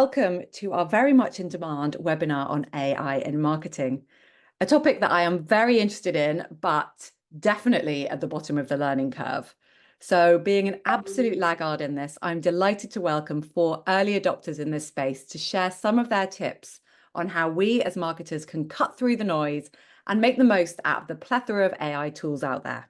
Welcome to our very much in demand webinar on AI in marketing, a topic that I am very interested in, but definitely at the bottom of the learning curve. So being an absolute laggard in this, I'm delighted to welcome 4 early adopters in this space to share some of their tips on how we as marketers can cut through the noise and make the most out of the plethora of AI tools out there.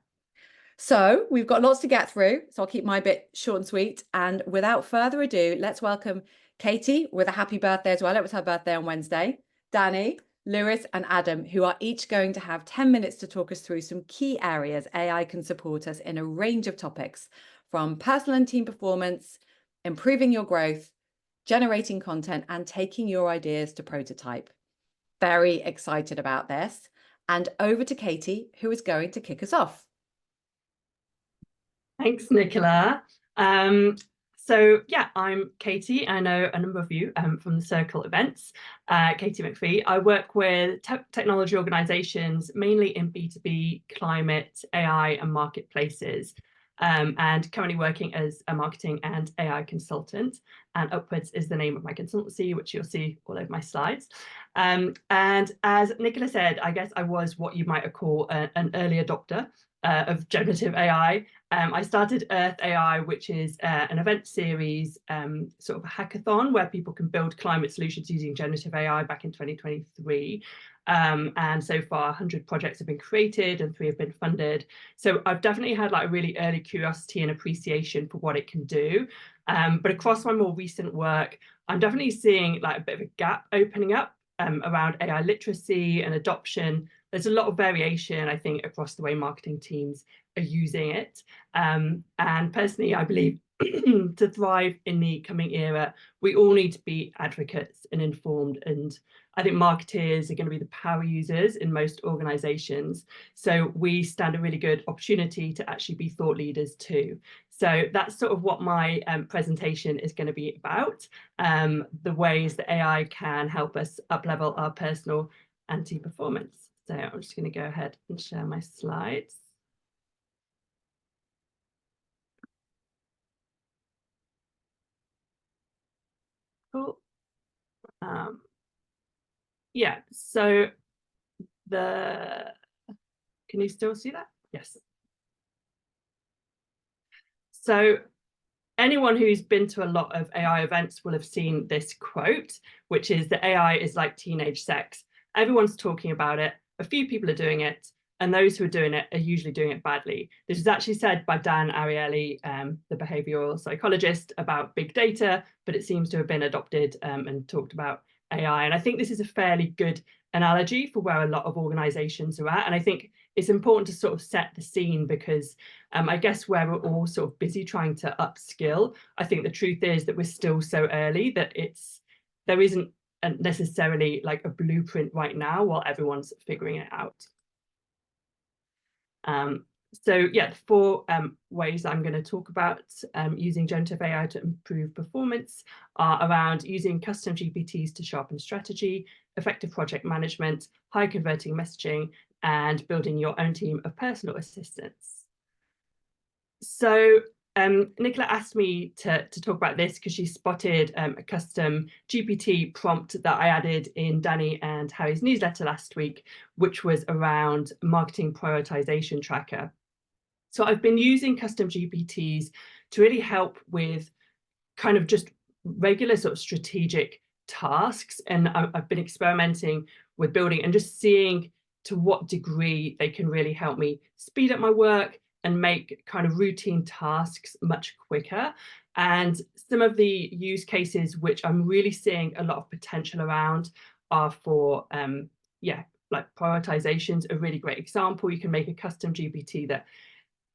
So we've got lots to get through, so I'll keep my bit short and sweet. And without further ado, let's welcome Katie with a happy birthday as well. It was her birthday on Wednesday. Danny, Lewis, and Adam, who are each going to have 10 minutes to talk us through some key areas AI can support us in a range of topics, from personal and team performance, improving your growth, generating content, and taking your ideas to prototype. Very excited about this. And over to Katie, who is going to kick us off. Thanks, Nicola. So yeah, I'm Katie. I know a number of you from the Circle events. Katie McPhee. I work with technology organizations, mainly in B2B, climate, AI, and marketplaces, and currently working as a marketing and AI consultant. And Upwards is the name of my consultancy, which you'll see all over my slides. And as Nicola said, I guess I was what you might call an early adopter of generative AI. I started Earth AI, which is an event series, sort of a hackathon where people can build climate solutions using generative AI back in 2023. And so far 100 projects have been created and 3 have been funded. So I've definitely had like a really early curiosity and appreciation for what it can do. But across my more recent work, I'm definitely seeing like a bit of a gap opening up around AI literacy and adoption. There's a lot of variation, I think, across the way marketing teams are using it. And personally, I believe to thrive in the coming era, we all need to be advocates and informed. And I think marketers are going to be the power users in most organizations. So we stand a really good opportunity to actually be thought leaders too. So that's sort of what my presentation is going to be about, the ways that AI can help us up-level our personal and team performance. So I'm just going to go ahead and share my slides. Cool. Yeah, so can you still see that? Yes. So anyone who's been to a lot of AI events will have seen this quote, which is that AI is like teenage sex. Everyone's talking about it. A few people are doing it, and those who are doing it are usually doing it badly. This is actually said by Dan Ariely, the behavioral psychologist, about big data, but it seems to have been adopted and talked about AI. And I think this is a fairly good analogy for where a lot of organizations are at. And I think it's important to sort of set the scene because I guess where we're all sort of busy trying to upskill, I think the truth is that we're still so early that there isn't necessarily like a blueprint right now while everyone's figuring it out. So yeah, 4 ways I'm going to talk about using generative AI to improve performance are around using custom GPTs to sharpen strategy, effective project management, high converting messaging, and building your own team of personal assistants. So Nicola asked me to talk about this because she spotted a custom GPT prompt that I added in Danny and Harry's newsletter last week, which was around marketing prioritization tracker. So I've been using custom GPTs to really help with kind of just regular sort of strategic tasks. And I've been experimenting with building and just seeing to what degree they can really help me speed up my work and make kind of routine tasks much quicker. And some of the use cases which I'm really seeing a lot of potential around are for, like prioritization's a really great example. You can make a custom GPT that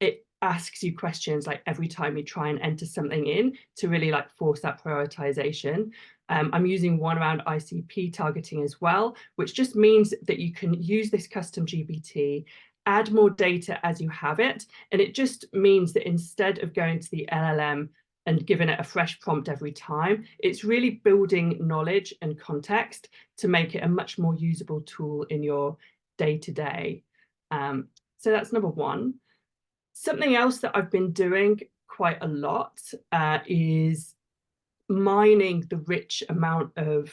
it asks you questions like every time you try and enter something in to really like force that prioritization. I'm using one around ICP targeting as well, which just means that you can use this custom GPT, add more data as you have it. And it just means that instead of going to the LLM and giving it a fresh prompt every time, it's really building knowledge and context to make it a much more usable tool in your day-to-day. So that's number 1. Something else that I've been doing quite a lot is mining the rich amount of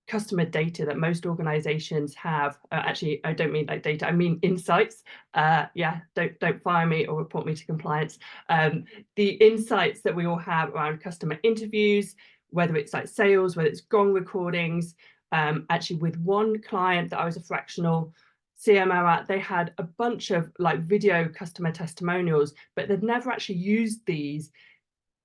customer data that most organizations have. Actually, I don't mean like data, I mean insights. Yeah, don't fire me or report me to compliance. The insights that we all have around customer interviews, whether it's like sales, whether it's gong recordings. Actually, with one client that I was a fractional CMO at, they had a bunch of like video customer testimonials, but they'd never actually used these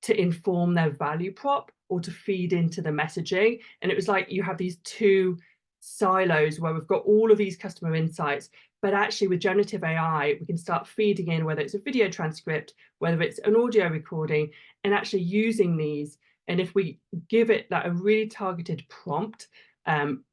to inform their value prop or to feed into the messaging. And it was like you have these two silos where we've got all of these customer insights, but actually with generative AI, we can start feeding in whether it's a video transcript, whether it's an audio recording, and actually using these. And if we give it like a really targeted prompt,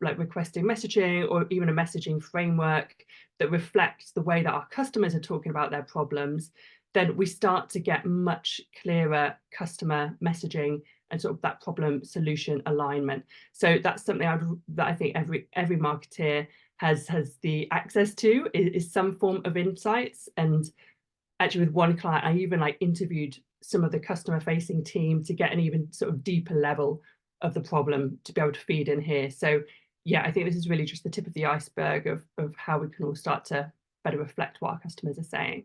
like requesting messaging or even a messaging framework that reflects the way that our customers are talking about their problems, then we start to get much clearer customer messaging and sort of that problem solution alignment. So that's something that I think every marketeer has the access to, is some form of insights. And actually with one client, I even like interviewed some of the customer facing team to get an even sort of deeper level of the problem to be able to feed in here. So yeah, I think this is really just the tip of the iceberg of how we can all start to better reflect what our customers are saying.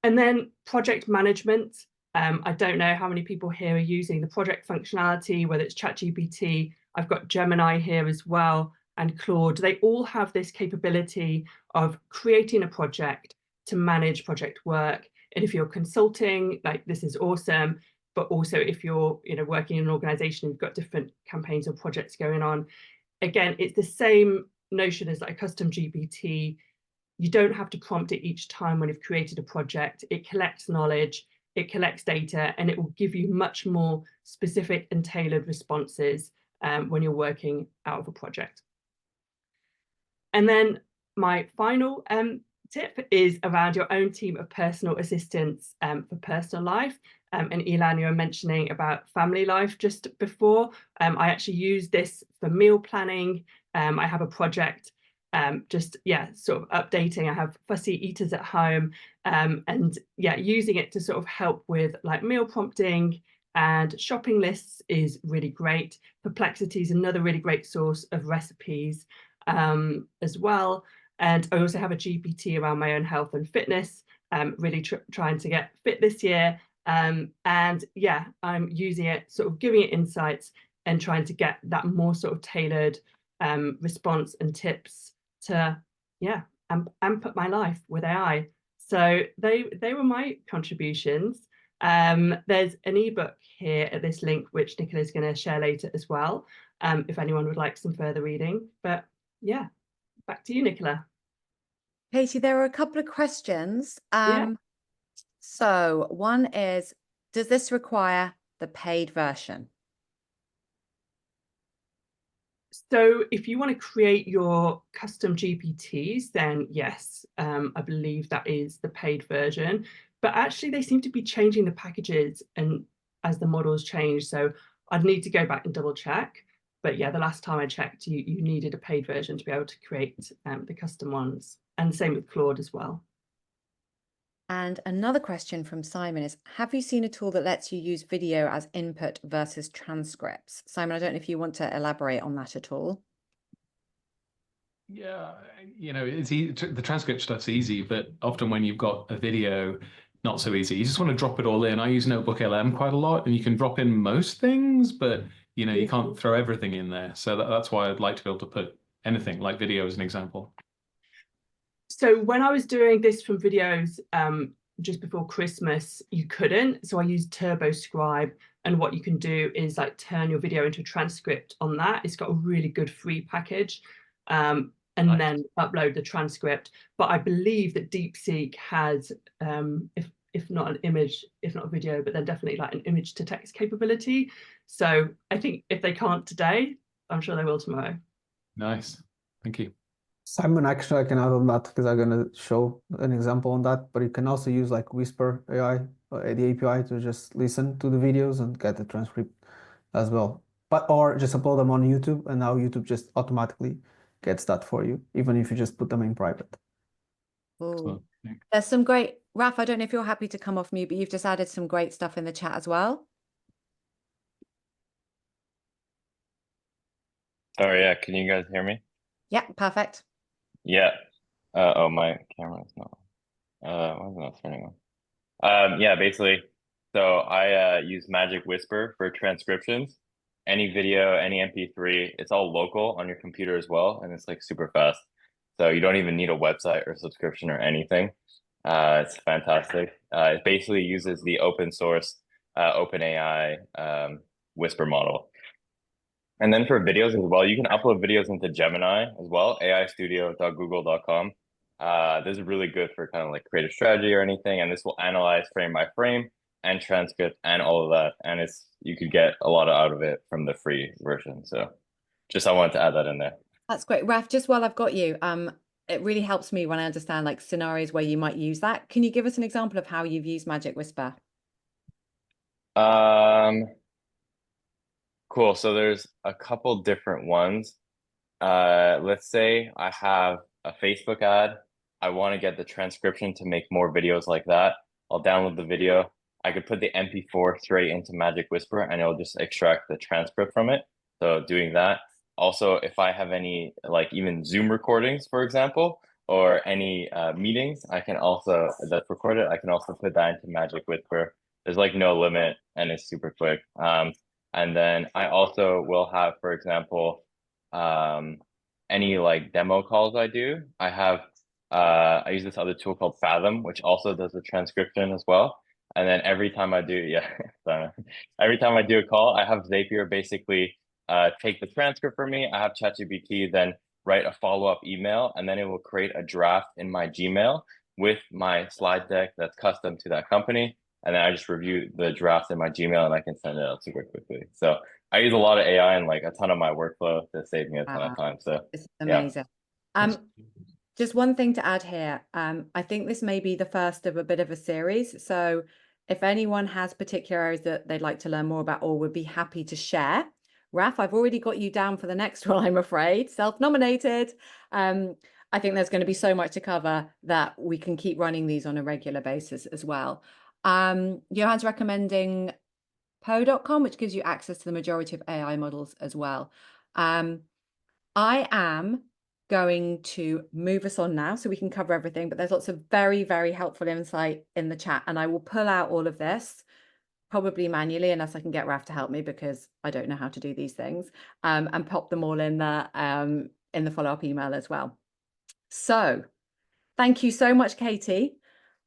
And then project management. I don't know how many people here are using the project functionality, whether it's ChatGPT. I've got Gemini here as well, and Claude. They all have this capability of creating a project to manage project work. And if you're consulting, like this is awesome. But also if you're working in an organization, you've got different campaigns or projects going on. Again, it's the same notion as like a custom GPT. You don't have to prompt it each time when you've created a project. It collects knowledge, it collects data, and it will give you much more specific and tailored responses when you're working out of a project. And then my final tip is around your own team of personal assistants for personal life. And Ilan, you were mentioning about family life just before. I actually use this for meal planning. I have a project sort of updating. I have fussy eaters at home, and yeah, using it to sort of help with like meal prompting and shopping lists is really great. Perplexity is another really great source of recipes as well. And I also have a GPT around my own health and fitness, really trying to get fit this year. And yeah, I'm using it, sort of giving it insights and trying to get that more sort of tailored response and tips to amp up my life with AI. So they were my contributions. There's an ebook here at this link which Nicola is going to share later as well, if anyone would like some further reading. But yeah, back to you, Nicola. Katie, there are a couple of questions. Yeah. So one is, does this require the paid version? So if you want to create your custom GPTs, then yes, I believe that is the paid version. But actually, they seem to be changing the packages and as the models change. So I'd need to go back and double check. But yeah, the last time I checked, you needed a paid version to be able to create the custom ones. And the same with Claude as well. And another question from Simon is, have you seen a tool that lets you use video as input versus transcripts? Simon, I don't know if you want to elaborate on that at all. Yeah, it's easy. The transcript stuff's easy, but often when you've got a video, not so easy. You just want to drop it all in. I use Notebook LM quite a lot, and you can drop in most things, but you can't throw everything in there. So that's why I'd like to be able to put anything like video as an example. So when I was doing this from videos just before Christmas, you couldn't. So I used TurboScribe, and what you can do is like turn your video into a transcript on that. It's got a really good free package, and nice. Then upload the transcript. But I believe that DeepSeek has, if not an image, if not a video, but then definitely like an image to text capability. So I think if they can't today, I'm sure they will tomorrow. Nice, thank you. Simon, actually, I can add on that because I'm going to show an example on that. But you can also use like Whisper AI, the API, to just listen to the videos and get the transcript as well. Or just upload them on YouTube, and now YouTube just automatically gets that for you, even if you just put them in private. Ooh. There's some great, Raf, I don't know if you're happy to come off mute, but you've just added some great stuff in the chat as well. Sorry, yeah, can you guys hear me? Yeah, perfect. Yeah. Oh, my camera is not. Why is it not turning on? Yeah, basically. So I use Magic Whisper for transcriptions. Any video, any MP3, it's all local on your computer as well, and it's like super fast. So you don't even need a website or subscription or anything. It's fantastic. It basically uses the open source OpenAI Whisper model. And then for videos as well, you can upload videos into Gemini as well, aistudio.google.com. This is really good for kind of like creative strategy or anything, and this will analyze frame by frame and transcript and all of that. And you could get a lot out of it from the free version. So just I wanted to add that in there. That's great. Raf, just while I've got you, it really helps me when I understand like scenarios where you might use that. Can you give us an example of how you've used Magic Whisper? Cool. So there's a couple different ones. Let's say I have a Facebook ad. I want to get the transcription to make more videos like that. I'll download the video. I could put the MP4 straight into Magic Whisper and it'll just extract the transcript from it. So doing that. Also, if I have any like even Zoom recordings, for example, or any meetings, I can also that's recorded. I can also put that into Magic Whisper. There's like no limit and it's super quick. And then I also will have, for example, any like demo calls I do. I use this other tool called Fathom, which also does the transcription as well. And then every time I do, every time I do a call, I have Zapier basically take the transcript for me. I have ChatGPT then write a follow-up email, and then it will create a draft in my Gmail with my slide deck that's custom to that company. And then I just review the draft in my Gmail and I can send it out super quickly. So I use a lot of AI in like a ton of my workflow to save me a ton of time. So This is amazing. Just one thing to add here. I think this may be the first of a bit of a series. So if anyone has particular areas that they'd like to learn more about or would be happy to share, Raf, I've already got you down for the next one, I'm afraid, self-nominated. I think there's going to be so much to cover that we can keep running these on a regular basis as well. Johan's recommending Podup.com, which gives you access to the majority of AI models as well. I am going to move us on now so we can cover everything, but there's lots of very, very helpful insight in the chat, and I will pull out all of this probably manually unless I can get Raf to help me because I don't know how to do these things, and pop them all in the follow-up email as well. So thank you so much, Katie,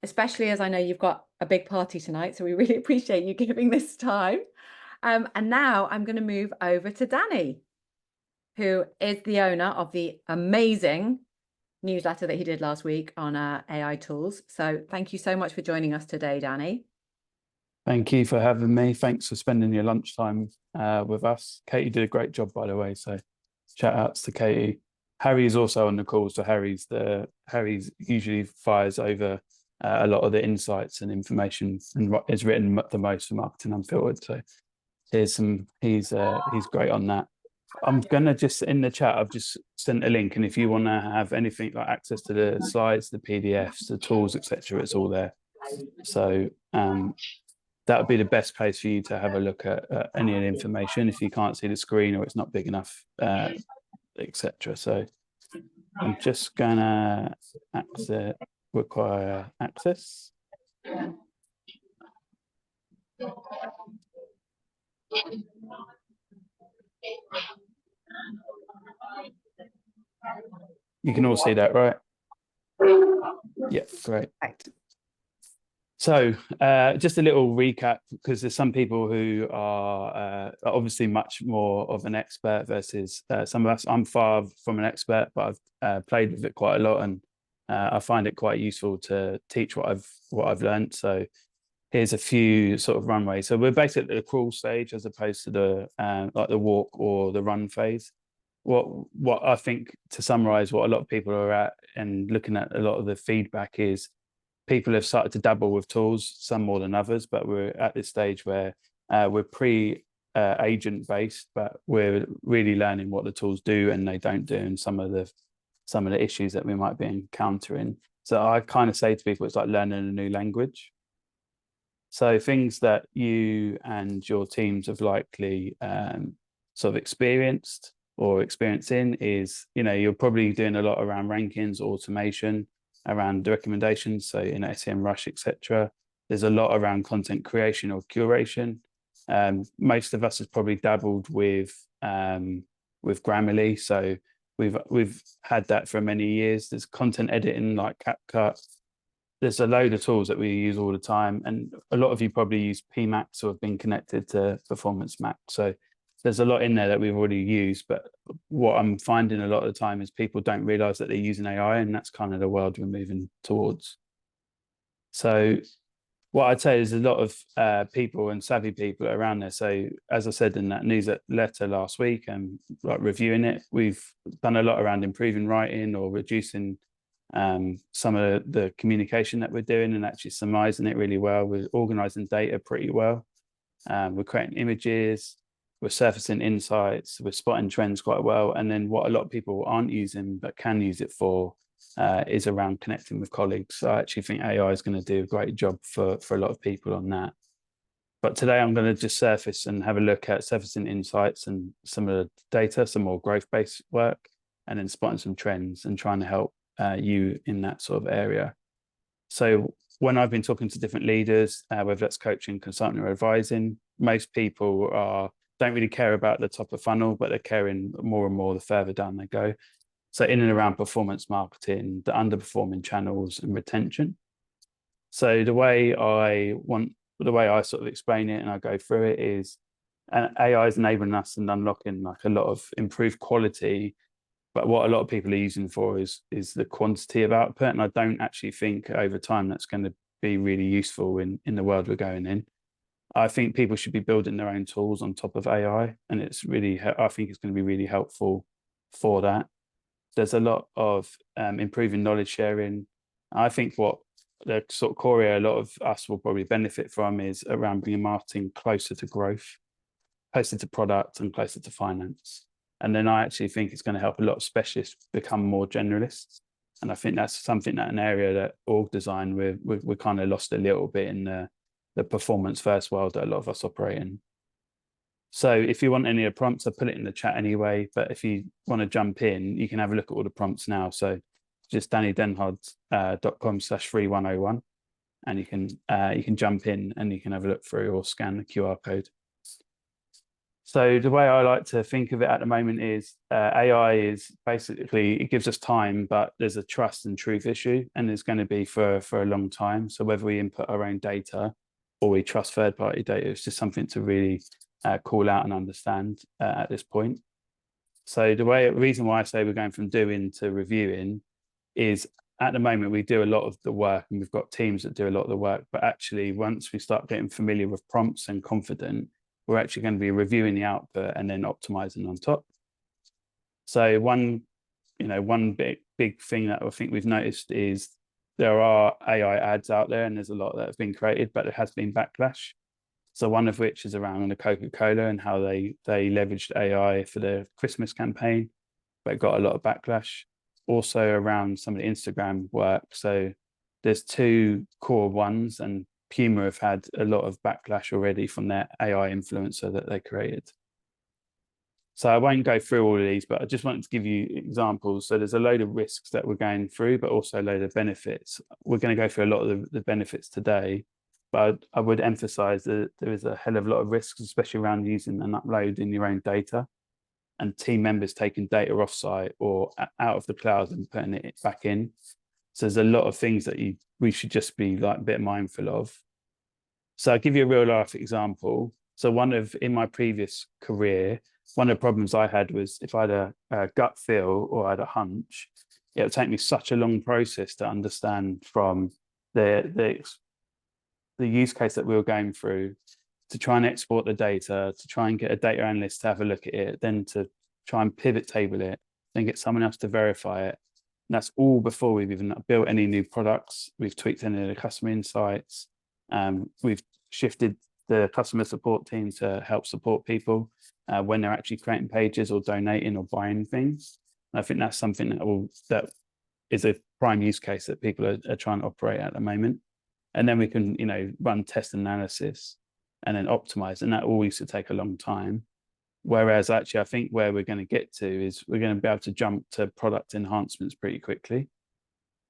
especially as I know you've got a big party tonight, so we really appreciate you giving this time. And now I'm going to move over to Danny, who is the owner of the amazing newsletter that he did last week on AI tools. So thank you so much for joining us today, Danny. Thank you for having me. Thanks for spending your lunchtime with us. Katie did a great job, by the way. So shout outs to Katie. Harry is also on the call. So Harry's usually fires over a lot of the insights and information and is written the most for Marketing Unfiltered. So he's great on that. I'm gonna just in the chat, I've just sent a link, and if you want to have anything like access to the slides, the PDFs, the tools, etc., it's all there. So that would be the best place for you to have a look at any of the information if you can't see the screen or it's not big enough, etc. So I'm just gonna require access. You can all see that, right? Yeah, great. So just a little recap, because there's some people who are obviously much more of an expert versus some of us. I'm far from an expert, but I've played with it quite a lot, and I find it quite useful to teach what I've learned. So here's a few sort of runways. So we're basically at the crawl stage as opposed to the like the walk or the run phase. What I think, to summarize what a lot of people are at and looking at a lot of the feedback, is people have started to dabble with tools, some more than others, but we're at this stage where we're pre-agent based, but we're really learning what the tools do and they don't do, and some of the issues that we might be encountering. So I kind of say to people, it's like learning a new language. So things that you and your teams have likely sort of experienced or experience in is, you're probably doing a lot around rankings, automation, around the recommendations. So in SEMrush, etc. There's a lot around content creation or curation. Most of us has probably dabbled with Grammarly. So we've had that for many years. There's content editing like CapCut. There's a load of tools that we use all the time. And a lot of you probably use PMax or have been connected to Performance Max. So there's a lot in there that we've already used. But what I'm finding a lot of the time is people don't realize that they're using AI, and that's kind of the world we're moving towards. So what I'd say is a lot of people and savvy people around there. So as I said in that newsletter last week and like reviewing it, we've done a lot around improving writing or reducing some of the communication that we're doing and actually summarizing it really well. We're organizing data pretty well. We're creating images, we're surfacing insights, we're spotting trends quite well. And then what a lot of people aren't using but can use it for is around connecting with colleagues. So I actually think AI is going to do a great job for a lot of people on that. But today I'm going to just surface and have a look at surfacing insights and some of the data, some more growth-based work, and then spotting some trends and trying to help you in that sort of area. So when I've been talking to different leaders, whether that's coaching, consulting, or advising, most people don't really care about the top of funnel, but they're caring more and more the further down they go. So in and around performance marketing, the underperforming channels, and retention. So the way I sort of explain it and I go through it is, AI is enabling us and unlocking like a lot of improved quality. But what a lot of people are using for is the quantity of output. And I don't actually think over time that's going to be really useful in the world we're going in. I think people should be building their own tools on top of AI. And I think it's going to be really helpful for that. There's a lot of improving knowledge sharing. I think what the sort of core area a lot of us will probably benefit from is around bringing marketing closer to growth, closer to product, and closer to finance. And then I actually think it's going to help a lot of specialists become more generalists. And I think that's something that an area that org design, we're kind of lost a little bit in the performance first world that a lot of us operate in. So if you want any of the prompts, I'll put it in the chat anyway. But if you want to jump in, you can have a look at all the prompts now. So just dannydenhard.com/free101, and you can jump in and you can have a look through or scan the QR code. So the way I like to think of it at the moment is AI is basically, it gives us time, but there's a trust and truth issue, and there's going to be for a long time. So whether we input our own data or we trust third-party data, it's just something to really call out and understand at this point. So the reason why I say we're going from doing to reviewing is at the moment we do a lot of the work and we've got teams that do a lot of the work, but actually once we start getting familiar with prompts and confident, we're actually going to be reviewing the output and then optimizing on top. So one big thing that I think we've noticed is there are AI ads out there and there's a lot that have been created, but there has been backlash. So one of which is around the Coca-Cola and how they leveraged AI for their Christmas campaign, but it got a lot of backlash. Also around some of the Instagram work. So there's two core ones, and Puma have had a lot of backlash already from their AI influencer that they created. So I won't go through all of these, but I just wanted to give you examples. So there's a load of risks that we're going through, but also a load of benefits. We're going to go through a lot of the benefits today, but I would emphasize that there is a hell of a lot of risks, especially around using and uploading your own data and team members taking data offsite or out of the cloud and putting it back in. So there's a lot of things that we should just be like a bit mindful of. So I'll give you a real life example. So in my previous career, one of the problems I had was if I had a gut feel or I had a hunch, it would take me such a long process to understand from the use case that we were going through, to try and export the data, to try and get a data analyst to have a look at it, then to try and pivot table it, then get someone else to verify it. And that's all before we've even built any new products. We've tweaked any of the customer insights. We've shifted the customer support team to help support people when they're actually creating pages or donating or buying things. And I think that's something that is a prime use case that people are trying to operate at the moment. And then we can, run test analysis and then optimize. And that all used to take a long time. Whereas actually, I think where we're going to get to is we're going to be able to jump to product enhancements pretty quickly.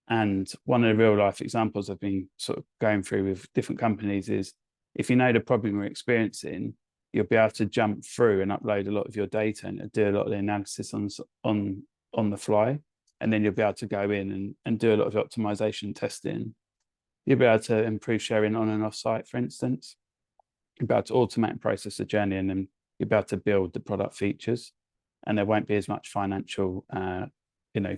And one of the real life examples I've been sort of going through with different companies is if you know the problem we're experiencing, you'll be able to jump through and upload a lot of your data and do a lot of the analysis on the fly. And then you'll be able to go in and do a lot of optimization testing. You'll be able to improve sharing on and off site, for instance. You'll be able to automate and process the journey, and then you'll be able to build the product features. And there won't be as much financial,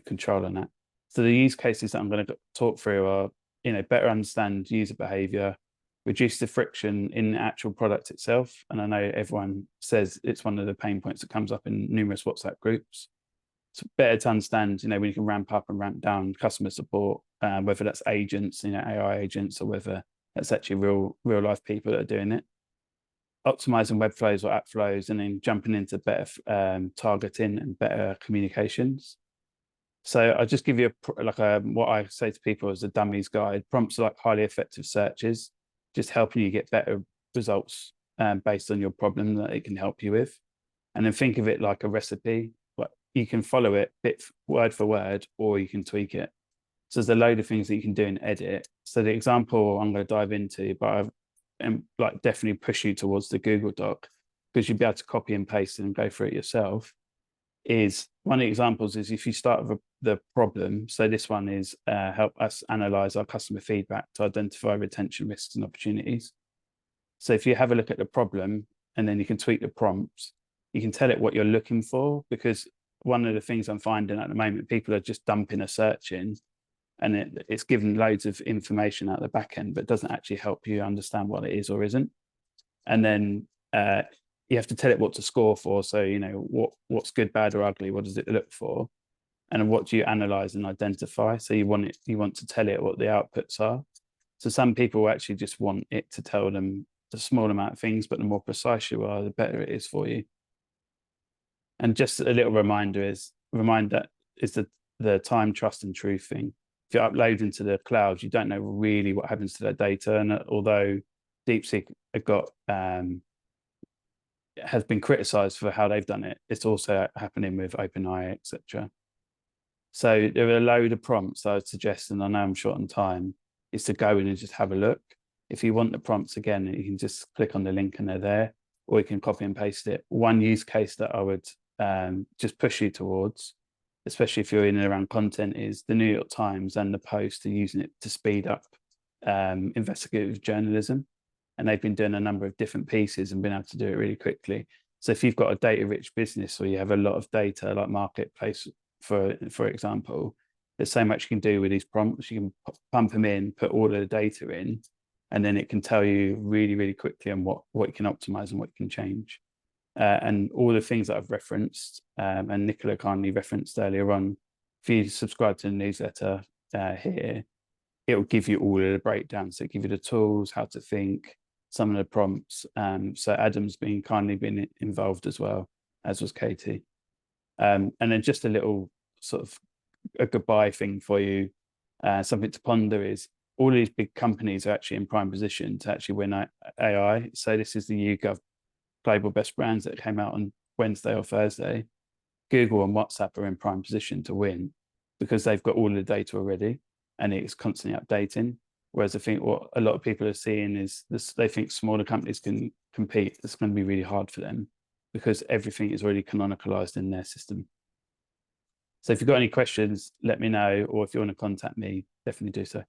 control on that. So the use cases that I'm going to talk through are, better understand user behavior, reduce the friction in the actual product itself. And I know everyone says it's one of the pain points that comes up in numerous WhatsApp groups. It's better to understand, when you can ramp up and ramp down customer support, whether that's agents, AI agents, or whether that's actually real life people that are doing it. Optimizing web flows or app flows, and then jumping into better targeting and better communications. So I'll just give you what I say to people as a dummies guide. Prompts are like highly effective searches, just helping you get better results based on your problem that it can help you with. And then think of it like a recipe. You can follow it word for word, or you can tweak it. So there's a load of things that you can do and edit. So the example I'm going to dive into, but I'm definitely push you towards the Google Doc, because you'll be able to copy and paste it and go through it yourself. Is one of the examples is if you start with the problem. So this one is help us analyze our customer feedback to identify retention risks and opportunities. So if you have a look at the problem and then you can tweak the prompts, you can tell it what you're looking for, because one of the things I'm finding at the moment, people are just dumping a search in and it's given loads of information at the back end, but doesn't actually help you understand what it is or isn't. And then you have to tell it what to score for. So, what's good, bad, or ugly, what does it look for? And what do you analyze and identify? So you want to tell it what the outputs are. So some people actually just want it to tell them the small amount of things, but the more precise you are, the better it is for you. And just a little reminder is the time, trust, and truth thing. If you upload into the cloud, you don't know really what happens to that data. And although DeepSeek has been criticized for how they've done it, it's also happening with OpenAI, etc. So there are a load of prompts I would suggest, and I know I'm short on time, is to go in and just have a look. If you want the prompts again, you can just click on the link and they're there, or you can copy and paste it. One use case that I would just push you towards, especially if you're in and around content, is the New York Times and the Post are using it to speed up investigative journalism. And they've been doing a number of different pieces and been able to do it really quickly. So if you've got a data-rich business, or you have a lot of data like marketplace, for example, there's so much you can do with these prompts. You can pump them in, put all of the data in, and then it can tell you really, really quickly on what you can optimize and what you can change. And all the things that I've referenced, and Nicola kindly referenced earlier on, if you subscribe to the newsletter here, it will give you all of the breakdowns. So it'll give you the tools, how to think, some of the prompts. So Adam's kindly been involved as well, as was Katie. And then just a little sort of a goodbye thing for you, something to ponder is all of these big companies are actually in prime position to actually win AI. So this is the YouGov Global Best Brands that came out on Wednesday or Thursday. Google and WhatsApp are in prime position to win because they've got all of the data already and it's constantly updating. Whereas I think what a lot of people are seeing is they think smaller companies can compete. It's going to be really hard for them because everything is already canonicalized in their system. So if you've got any questions, let me know, or if you want to contact me, definitely do so.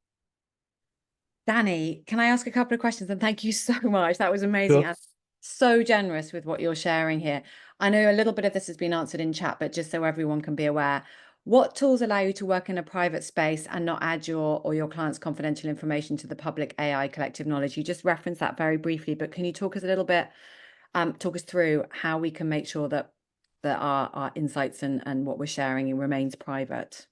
Danny, can I ask a couple of questions? And thank you so much. That was amazing. Sure. And so generous with what you're sharing here. I know a little bit of this has been answered in chat, but just so everyone can be aware, what tools allow you to work in a private space and not add your or your clients' confidential information to the public AI collective knowledge? You just referenced that very briefly, but can you talk us a little bit, talk us through how we can make sure that our insights and what we're sharing remains private?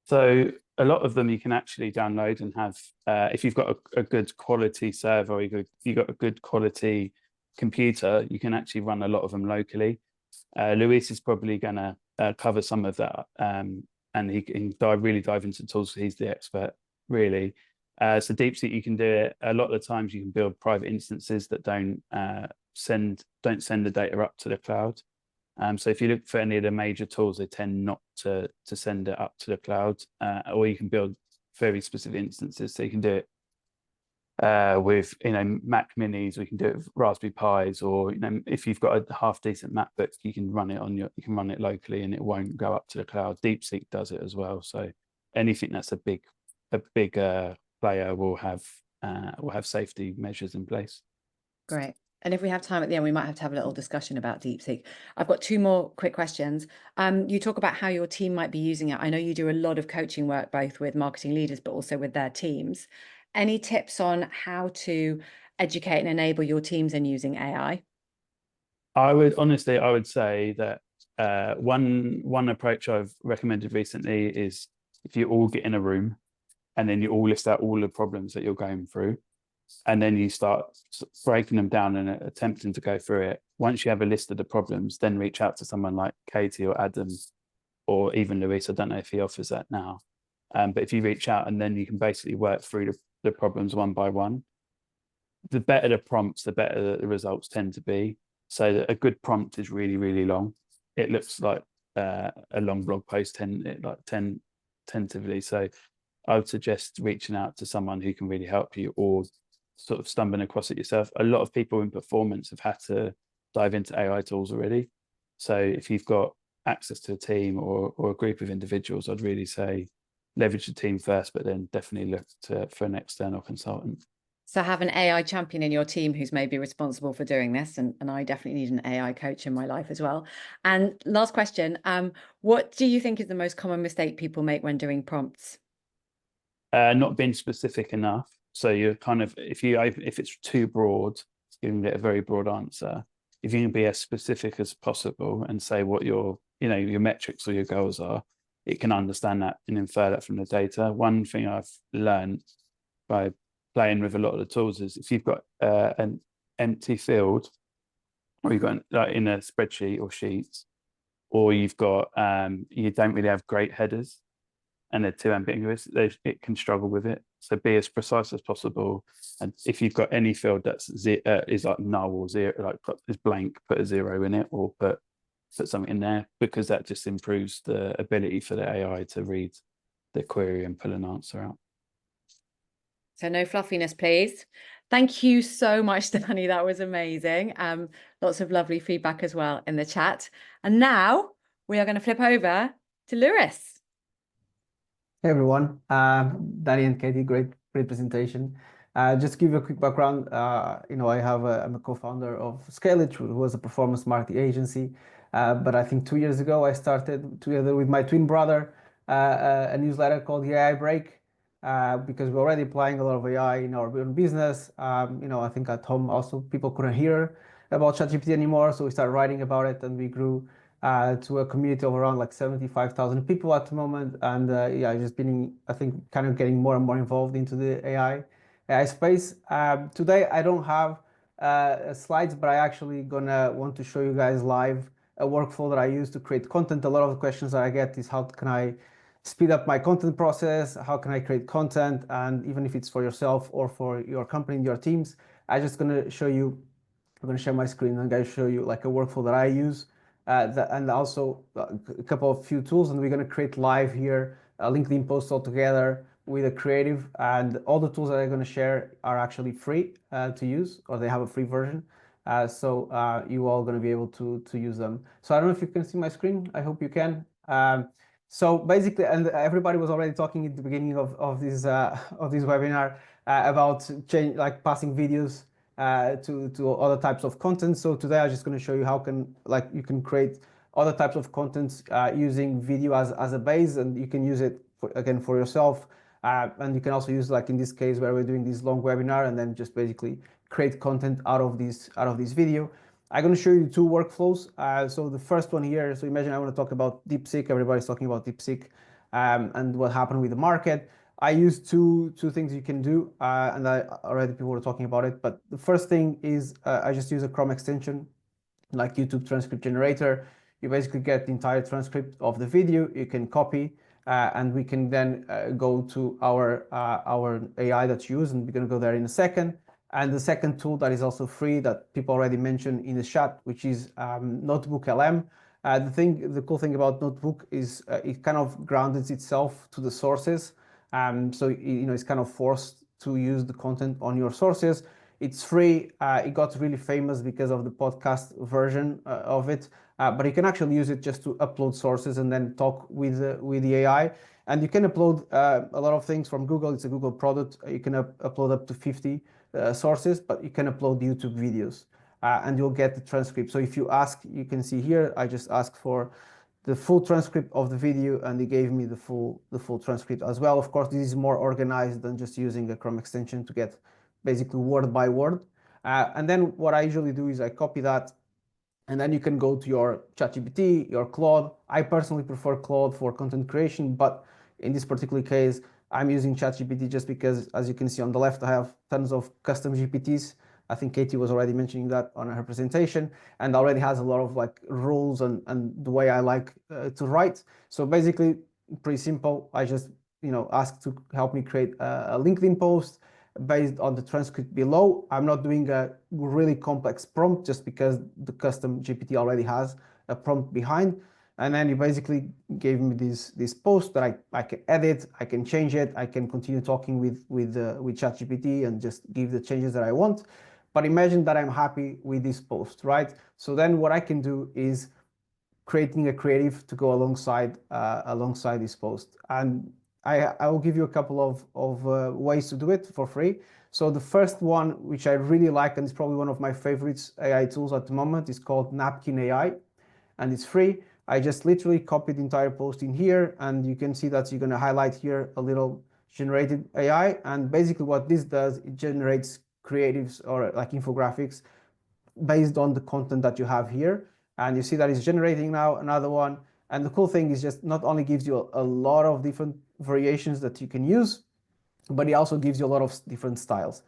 So a lot of them you can actually download and have, if you've got a good quality server, or you've got a good quality computer, you can actually run a lot of them locally. Luis is probably going to cover some of that, and he can really dive into tools. He's the expert, really. So DeepSeek, you can do it. A lot of the times you can build private instances that don't don't send the data up to the cloud. So if you look for any of the major tools, they tend not to send it up to the cloud, or you can build very specific instances. So you can do it with Mac Minis, we can do it with Raspberry Pis, or if you've got a half decent MacBook, you can run it locally and it won't go up to the cloud. DeepSeek does it as well. So anything that's a big player will have safety measures in place. Great. And if we have time at the end, we might have to have a little discussion about DeepSeek. I've got 2 more quick questions. You talk about how your team might be using it. I know you do a lot of coaching work, both with marketing leaders, but also with their teams. Any tips on how to educate and enable your teams in using AI? I would say that one approach I've recommended recently is if you all get in a room and then you all list out all the problems that you're going through, and then you start breaking them down and attempting to go through it. Once you have a list of the problems, then reach out to someone like Katie or Adam or even Luis. I don't know if he offers that now. But if you reach out and then you can basically work through the problems one by one, the better the prompts, the better the results tend to be. So that a good prompt is really, really long. It looks like a long blog post, tentatively. So I would suggest reaching out to someone who can really help you, or sort of stumbling across it yourself. A lot of people in performance have had to dive into AI tools already. So if you've got access to a team or a group of individuals, I'd really say leverage the team first, but then definitely look for an external consultant. So have an AI champion in your team who's maybe responsible for doing this. And I definitely need an AI coach in my life as well. And last question, what do you think is the most common mistake people make when doing prompts? Not being specific enough. So you're kind of, if it's too broad, you can get a very broad answer. If you can be as specific as possible and say what your metrics or your goals are, it can understand that and infer that from the data. One thing I've learned by playing with a lot of the tools is if you've got an empty field, or you've got in a spreadsheet or sheets, or you've got you don't really have great headers and they're too ambiguous, it can struggle with it. So be as precise as possible. And if you've got any field that's is like null or zero, like is blank, put a 0 in it, or put something in there, because that just improves the ability for the AI to read the query and pull an answer out. So no fluffiness, please. Thank you so much, Danny. That was amazing. Lots of lovely feedback as well in the chat. And now we are going to flip over to Lewis. Hey everyone, Danny and Katie, great presentation. Just to give you a quick background, I'm a co-founder of Scale It, who was a performance marketing agency. But I think 2 years ago, I started together with my twin brother a newsletter called the AI Break, because we're already applying a lot of AI in our own business. I think at home also people couldn't hear about ChatGPT anymore, so we started writing about it, and we grew to a community of around like 75,000 people at the moment. And just been, I think, kind of getting more and more involved into the AI space. Today, I don't have slides, but I actually want to show you guys live a workflow that I use to create content. A lot of the questions that I get is how can I speed up my content process? How can I create content? And even if it's for yourself or for your company and your teams, I'm just going to show you, I'm going to share my screen and I'm going to show you like a workflow that I use. And also a few tools, and we're going to create live here a LinkedIn post all together with a creative, and all the tools that I'm going to share are actually free to use, or they have a free version, so you all going to be able to use them. So I don't know if you can see my screen. I hope you can. So basically, and everybody was already talking at the beginning of this webinar about passing videos to other types of content. So today I'm just going to show you how you can create other types of content using video as a base, and you can use it for yourself. And you can also use, like in this case where we're doing this long webinar, and then just basically create content out of this video. I'm going to show you 2 workflows. So the first one here, so imagine I want to talk about DeepSeek. Everybody's talking about DeepSeek and what happened with the market. I use two things you can do, and already people were talking about it. But the first thing is I just use a Chrome extension, like YouTube transcript generator. You basically get the entire transcript of the video. You can copy, and we can then go to our AI that's used, and we're going to go there in a second. And the second tool that is also free that people already mentioned in the chat, which is Notebook LM. The cool thing about Notebook is it kind of grounds itself to the sources. So it's kind of forced to use the content on your sources. It's free. It got really famous because of the podcast version of it. But you can actually use it just to upload sources and then talk with the AI. And you can upload a lot of things from Google. It's a Google product. You can upload up to 50 sources, but you can upload YouTube videos and you'll get the transcript. So if you ask, you can see here, I just asked for the full transcript of the video and they gave me the full transcript as well. Of course, this is more organized than just using a Chrome extension to get basically word by word. And then what I usually do is I copy that and then you can go to your ChatGPT, your Claude. I personally prefer Claude for content creation, but in this particular case, I'm using ChatGPT just because, as you can see on the left, I have tons of custom GPTs. I think Katie was already mentioning that on her presentation, and already has a lot of like rules and the way I like to write. So basically, pretty simple. I just ask to help me create a LinkedIn post based on the transcript below. I'm not doing a really complex prompt just because the custom GPT already has a prompt behind. And then you basically gave me this post that I can edit, I can change it, I can continue talking with ChatGPT and just give the changes that I want. But imagine that I'm happy with this post, right? So then what I can do is creating a creative to go alongside this post. And I will give you a couple of ways to do it for free. So the first one, which I really like, and it's probably one of my favorites AI tools at the moment, is called Napkin AI, and it's free. I just literally copied the entire post in here, and you can see that you're going to highlight here a little generated AI. And basically what this does, it generates creatives or like infographics based on the content that you have here. And you see that it's generating now another one. And the cool thing is just not only gives you a lot of different variations that you can use, but it also gives you a lot of different styles.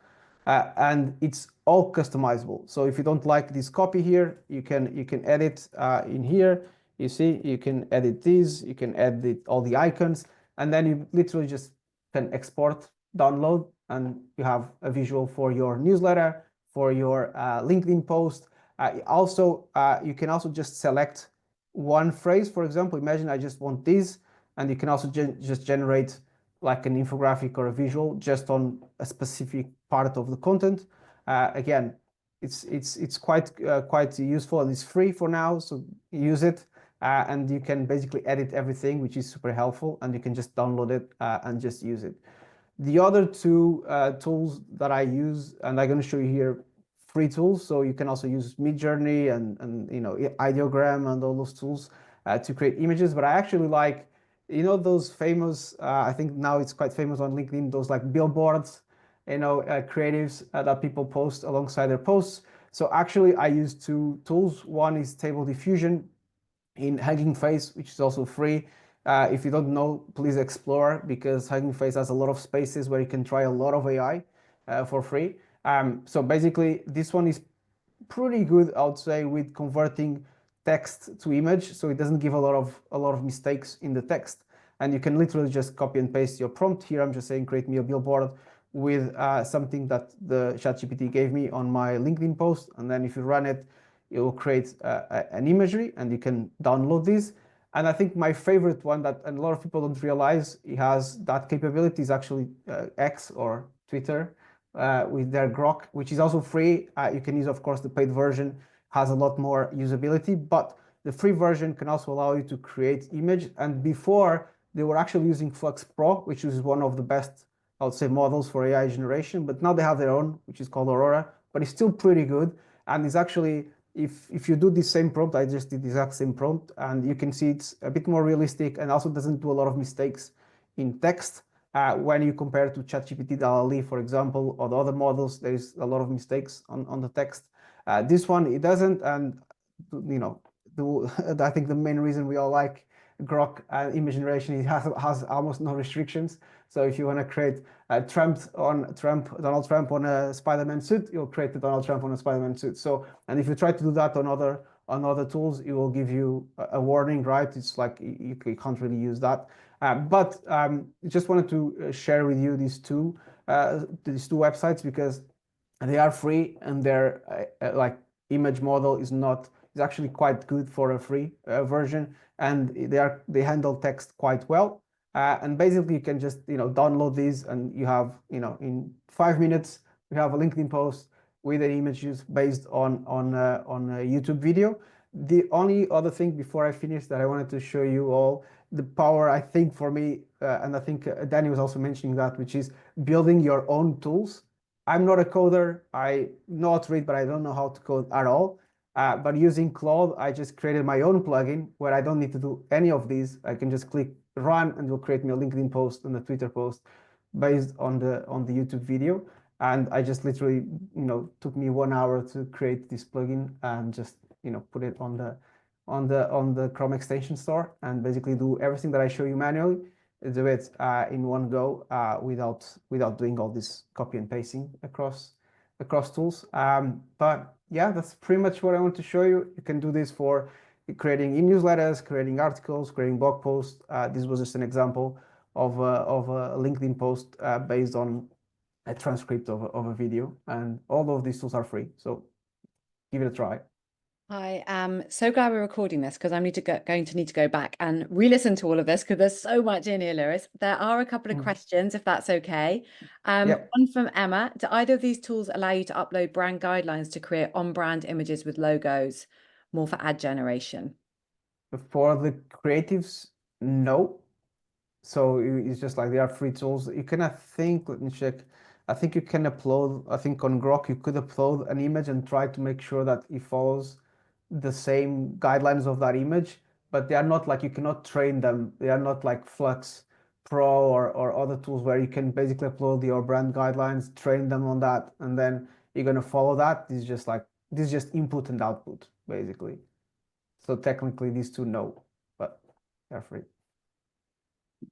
And it's all customizable. So if you don't like this copy here, you can edit in here. You see, you can edit these, you can edit all the icons, and then you literally just can export, download, and you have a visual for your newsletter, for your LinkedIn post. You can also just select one phrase. For example, imagine I just want this, and you can also just generate like an infographic or a visual just on a specific part of the content. Again, it's quite useful and it's free for now, so use it. And you can basically edit everything, which is super helpful, and you can just download it and just use it. The other two tools that I use, and I'm going to show you here free tools, so you can also use Midjourney and Ideogram and all those tools to create images. But I actually like, those famous, I think now it's quite famous on LinkedIn, those like billboards, creatives that people post alongside their posts. So actually I use two tools. One is Stable Diffusion in Hugging Face, which is also free. If you don't know, please explore, because Hugging Face has a lot of spaces where you can try a lot of AI for free. So basically, this one is pretty good, I would say, with converting text to image, so it doesn't give a lot of mistakes in the text. And you can literally just copy and paste your prompt. Here I'm just saying create me a billboard with something that the ChatGPT gave me on my LinkedIn post, and then if you run it, it will create an imagery, and you can download this. And I think my favorite one that a lot of people don't realize it has that capability is actually X or Twitter with their Grok, which is also free. You can use, of course, the paid version has a lot more usability, but the free version can also allow you to create image. And before, they were actually using Flux Pro, which is one of the best, I would say, models for AI generation. But now they have their own, which is called Aurora, but it's still pretty good. And it's actually, if you do the same prompt, I just did the exact same prompt, and you can see it's a bit more realistic and also doesn't do a lot of mistakes in text. When you compare to ChatGPT, DALL-E, for example, or the other models, there is a lot of mistakes on the text. This one, it doesn't, and I think the main reason we all like Grok image generation, it has almost no restrictions. So if you want to create Donald Trump on a Spider-Man suit, you'll create the Donald Trump on a Spider-Man suit. So, and if you try to do that on other tools, it will give you a warning, right? It's like you can't really use that. But just wanted to share with you these two websites, because and they are free, and their like image model is actually quite good for a free version, and they handle text quite well. And basically, you can just download these, and you have in 5 minutes you have a LinkedIn post with an image based on a YouTube video. The only other thing before I finish that I wanted to show you all the power, I think, for me, and I think Danny was also mentioning that, which is building your own tools. I'm not a coder. I know how to read, but I don't know how to code at all. But using Claude, I just created my own plugin where I don't need to do any of these. I can just click run, and it will create me a LinkedIn post and a Twitter post based on the YouTube video. And I just literally, took me 1 hour to create this plugin and just, put it on the Chrome extension store, and basically do everything that I show you manually, do it in one go without doing all this copy and pasting across tools. But yeah, that's pretty much what I want to show you. You can do this for creating e-newsletters, creating articles, creating blog posts. This was just an example of a LinkedIn post based on a transcript of a video, and all of these tools are free. So give it a try. I am so glad we're recording this, because I'm going to need to go back and re-listen to all of this, because there's so much in here, Lewis. There are a couple of questions, if that's okay. Yep. One from Emma. Do either of these tools allow you to upload brand guidelines to create on-brand images with logos, more for ad generation? For the creatives, no. So it's just like they are free tools. You can, I think, let me check. I think you can upload, I think on Grok, you could upload an image and try to make sure that it follows the same guidelines of that image, but they are not like, you cannot train them. They are not like Flux Pro or other tools where you can basically upload your brand guidelines, train them on that, and then you're going to follow that. This is just input and output, basically. So technically these two, no, but they're free.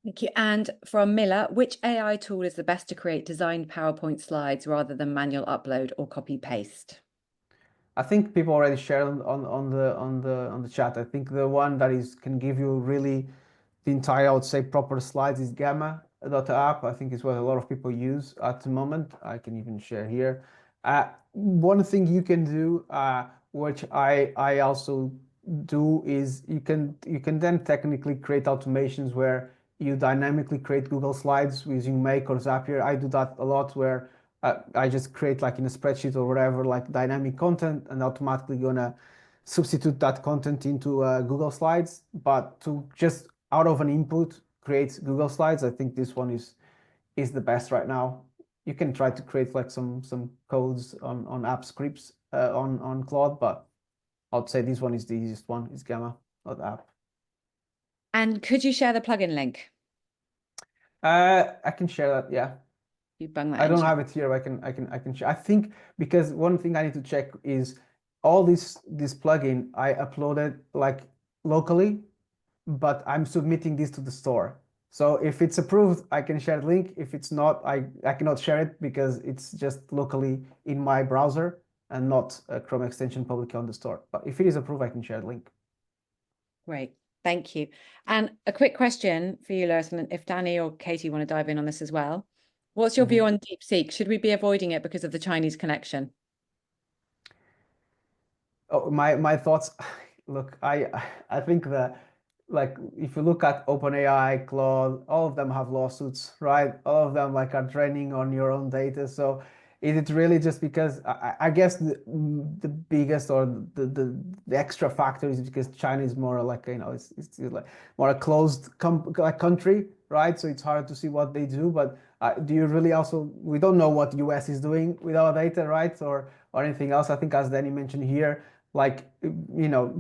Thank you. And from Miller, which AI tool is the best to create designed PowerPoint slides rather than manual upload or copy paste? I think people already shared on the chat. I think the one that can give you really the entire, I would say, proper slides is Gamma.app. I think it's what a lot of people use at the moment. I can even share here. One thing you can do, which I also do, is you can then technically create automations where you dynamically create Google Slides using Make or Zapier. I do that a lot, where I just create, like in a spreadsheet or whatever, like dynamic content, and automatically gonna substitute that content into Google Slides. But to just out of an input create Google Slides, I think this one is the best right now. You can try to create like some codes on app scripts on Claude, but I'd say this one is the easiest one. Is Gamma.app. And could you share the plugin link? I can share that. Yeah. You bung that I in don't chat. have it here. I can share. I think, because one thing I need to check is all this plugin I uploaded like locally, but I'm submitting this to the store. So if it's approved, I can share the link. If it's not, I cannot share it, because it's just locally in my browser and not a Chrome extension publicly on the store. But if it is approved, I can share the link. Great. Thank you. And a quick question for you, Lewis, and if Danny or Katie want to dive in on this as well. What's your view on DeepSeek? Should we be avoiding it because of the Chinese connection? Oh, my thoughts. Look, I think that, like, if you look at OpenAI, Claude, all of them have lawsuits, right? All of them like are training on your own data. So is it really just because I guess the biggest or the extra factor is because China is more like, it's like more a closed country, right? So it's hard to see what they do. But do you really also, we don't know what US is doing with our data, right? Or anything else. I think, as Danny mentioned here, like,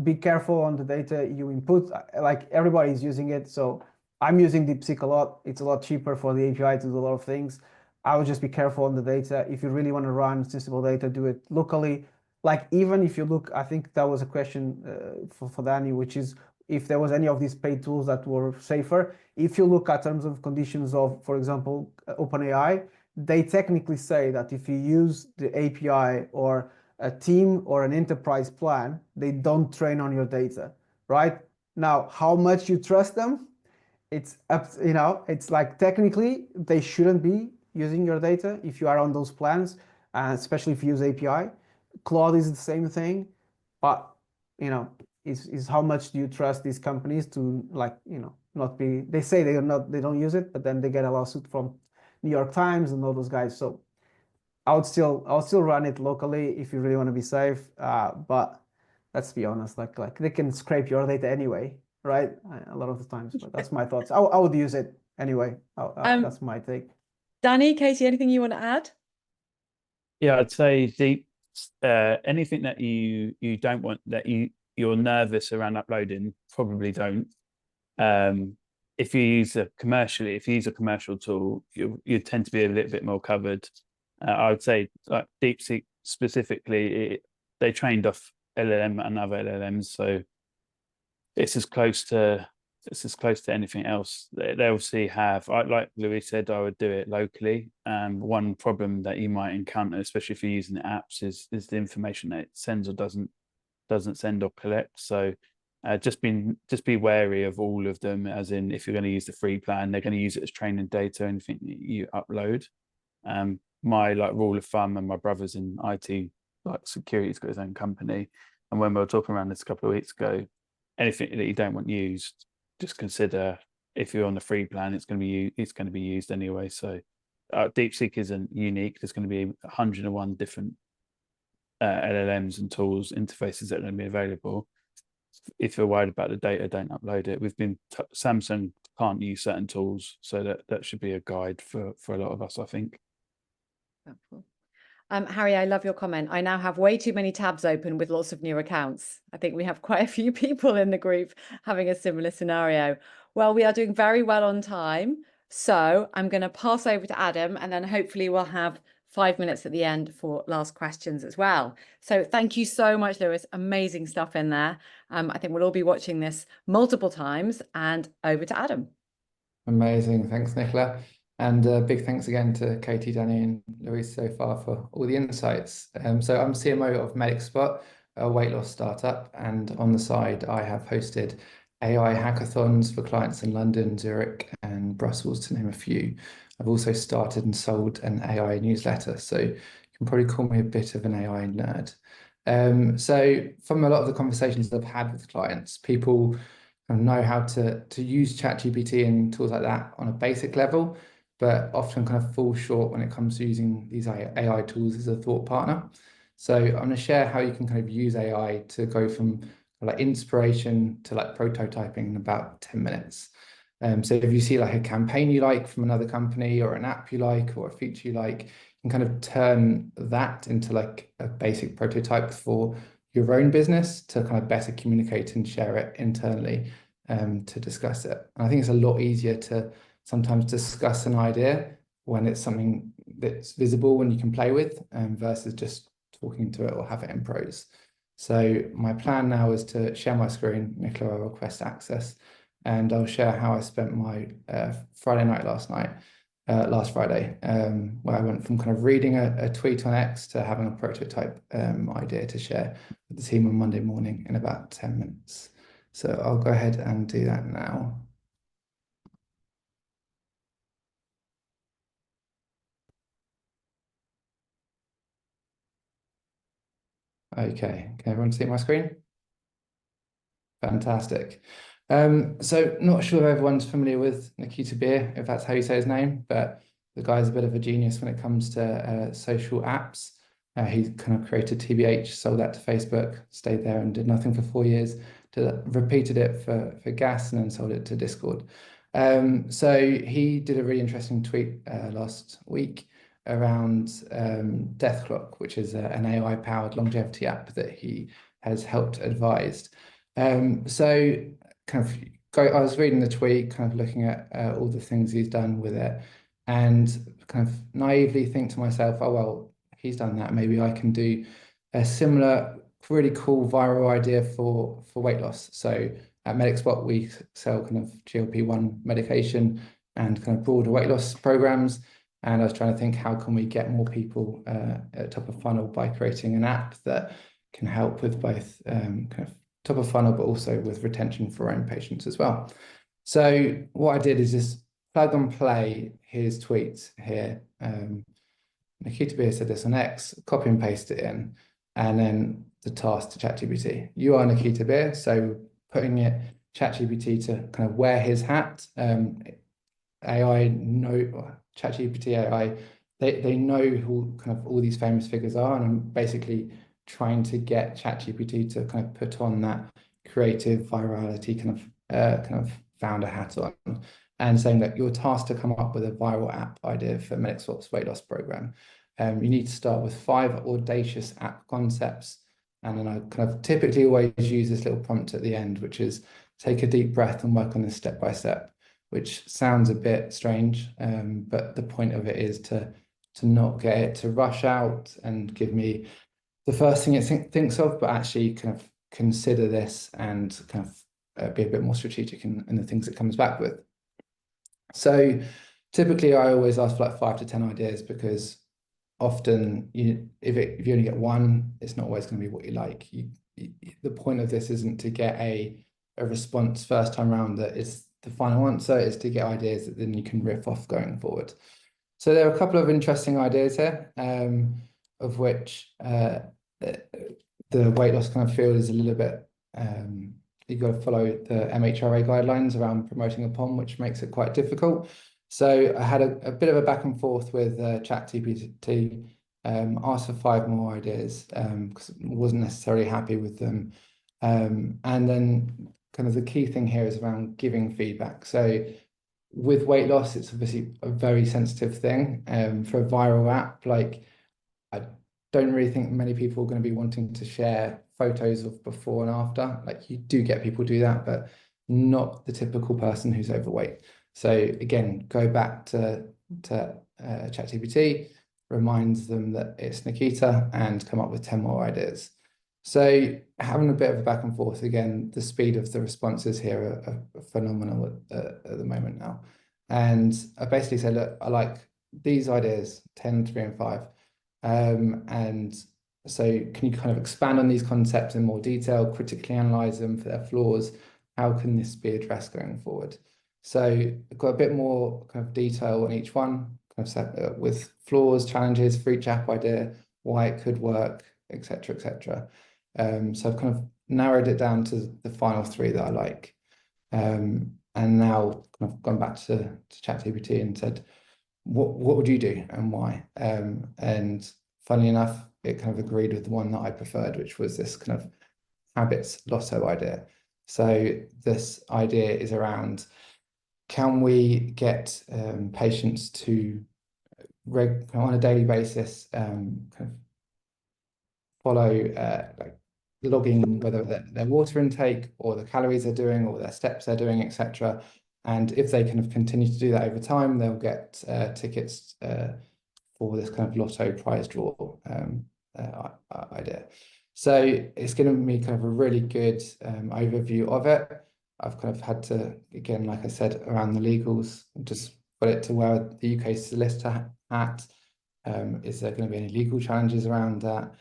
be careful on the data you input. Like, everybody's using it. So I'm using DeepSeek a lot. It's a lot cheaper for the API to do a lot of things. I would just be careful on the data. If you really want to run sensible data, do it locally. Like, even if you look, I think that was a question for Danny, which is if there was any of these paid tools that were safer. If you look at terms of conditions of, for example, OpenAI, they technically say that if you use the API or a team or an enterprise plan, they don't train on your data, right? Now, how much you trust them, it's up, it's like technically they shouldn't be using your data if you are on those plans. especially if you use API. Claude is the same thing, but is how much do you trust these companies to, like, not be, they say they don't use it, but then they get a lawsuit from New York Times and all those guys. So I would still run it locally if you really want to be safe. But let's be honest, like they can scrape your data anyway, right? A lot of the times, but that's my thoughts. I would use it anyway. That's my take. Danny, Katie, anything you want to add? Yeah, I'd say anything that you don't want, that you're nervous around uploading, probably don't. If you use a commercial tool, you tend to be a little bit more covered. I would say, like DeepSeek specifically, they trained off LLM and other LLMs, so it's as close to anything else. They obviously have, like Louis said, I would do it locally. One problem that you might encounter, especially if you're using apps, is the information that it sends or doesn't send or collect. So just be wary of all of them, as in, if you're going to use the free plan, they're going to use it as training data, anything that you upload. My rule of thumb, and my brother's in IT, like security's got his own company, and when we were talking around this a couple of weeks ago, anything that you don't want used, just consider, if you're on the free plan, it's going to be used anyway. So DeepSeek isn't unique. There's going to be 101 different LLMs and tools, interfaces that are going to be available. If you're worried about the data, don't upload it. Samsung can't use certain tools, so that should be a guide for a lot of us, I think. Harry, I love your comment. I now have way too many tabs open with lots of new accounts. I think we have quite a few people in the group having a similar scenario. Well, we are doing very well on time, so I'm going to pass over to Adam, and then hopefully we'll have 5 minutes at the end for last questions as well. So thank you so much, Lewis. Amazing stuff in there. I think we'll all be watching this multiple times, and over to Adam. Amazing. Thanks, Nicola. And big thanks again to Katie, Danny, and Louise so far for all the insights. So I'm CMO of Medicspot, a weight loss startup. And on the side, I have hosted AI hackathons for clients in London, Zurich, and Brussels, to name a few. I've also started and sold an AI newsletter. So you can probably call me a bit of an AI nerd. So from a lot of the conversations I've had with clients, people know how to use ChatGPT and tools like that on a basic level, but often kind of fall short when it comes to using these AI tools as a thought partner. So I'm going to share how you can kind of use AI to go from inspiration to prototyping in about 10 minutes. So if you see a campaign you like from another company, or an app you like, or a feature you like, you can kind of turn that into a basic prototype for your own business to kind of better communicate and share it internally, to discuss it. And I think it's a lot easier to sometimes discuss an idea when it's something that's visible and you can play with, versus just talking to it or have it in prose. So my plan now is to share my screen. Nicola will request access, and I'll share how I spent my Friday night last Friday, where I went from kind of reading a tweet on X to having a prototype idea to share with the team on Monday morning in about 10 minutes. So I'll go ahead and do that now. Okay, can everyone see my screen? Fantastic. So not sure if everyone's familiar with Nikita Beer, if that's how you say his name, but the guy's a bit of a genius when it comes to social apps. He kind of created TBH, sold that to Facebook, stayed there and did nothing for 4 years, repeated it for gas, and then sold it to Discord. So he did a really interesting tweet last week around Death Clock, which is an AI-powered longevity app that he has helped advise. So kind of I was reading the tweet, kind of looking at all the things he's done with it, and kind of naively think to myself, oh, well, he's done that. Maybe I can do a similar really cool viral idea for weight loss. So at Medicspot, we sell kind of GLP-1 medication and kind of broader weight loss programs. And I was trying to think, how can we get more people at top of funnel by creating an app that can help with both kind of top of funnel, but also with retention for our own patients as well. So what I did is just plug and play his tweets here. Nikita Beer said this on X, copy and paste it in, and then the task to ChatGPT. You are Nikita Beer, so putting it ChatGPT to kind of wear his hat. AI know ChatGPT AI, they know who kind of all these famous figures are, and I'm basically trying to get ChatGPT to kind of put on that creative virality kind of founder hat on, and saying that you're tasked to come up with a viral app idea for Medicspot's weight loss program. You need to start with 5 audacious app concepts, and then I kind of typically always use this little prompt at the end, which is take a deep breath and work on this step by step, which sounds a bit strange, but the point of it is to not get it to rush out and give me the first thing it thinks of, but actually kind of consider this and kind of be a bit more strategic in the things it comes back with. So typically I always ask for like 5 to 10 ideas, because often if you only get one, it's not always going to be what you like. The point of this isn't to get a response first time around that is the final answer, is to get ideas that then you can riff off going forward. So there are a couple of interesting ideas here, of which the weight loss kind of field is a little bit, you've got to follow the MHRA guidelines around promoting a POM, which makes it quite difficult. So I had a bit of a back and forth with ChatGPT, asked for 5 more ideas, because I wasn't necessarily happy with them. And then kind of the key thing here is around giving feedback. So with weight loss, it's obviously a very sensitive thing. For a viral app, like, I don't really think many people are going to be wanting to share photos of before and after. Like, you do get people do that, but not the typical person who's overweight. So again, go back to ChatGPT, reminds them that it's Nikita, and come up with 10 more ideas. So having a bit of a back and forth, again, the speed of the responses here are phenomenal at the moment now. And I basically said, look, I like these ideas, 10, 3, and 5. And so can you kind of expand on these concepts in more detail, critically analyze them for their flaws? How can this be addressed going forward? So I've got a bit more kind of detail on each one, kind of set, with flaws, challenges for each app idea, why it could work, etc., etc. So I've kind of narrowed it down to the final 3 that I like. And now kind of gone back to ChatGPT and said, what would you do and why? And funnily enough, it kind of agreed with the one that I preferred, which was this kind of habits lotto idea. So this idea is around, can we get patients to on a daily basis kind of follow like logging whether their water intake or the calories they're doing or their steps they're doing, etc. And if they kind of continue to do that over time, they'll get tickets for this kind of lotto prize draw idea. So it's given me kind of a really good overview of it. I've kind of had to, again, like I said, around the legals, just put it to where the UK solicitor hat. Is there going to be any legal challenges around that?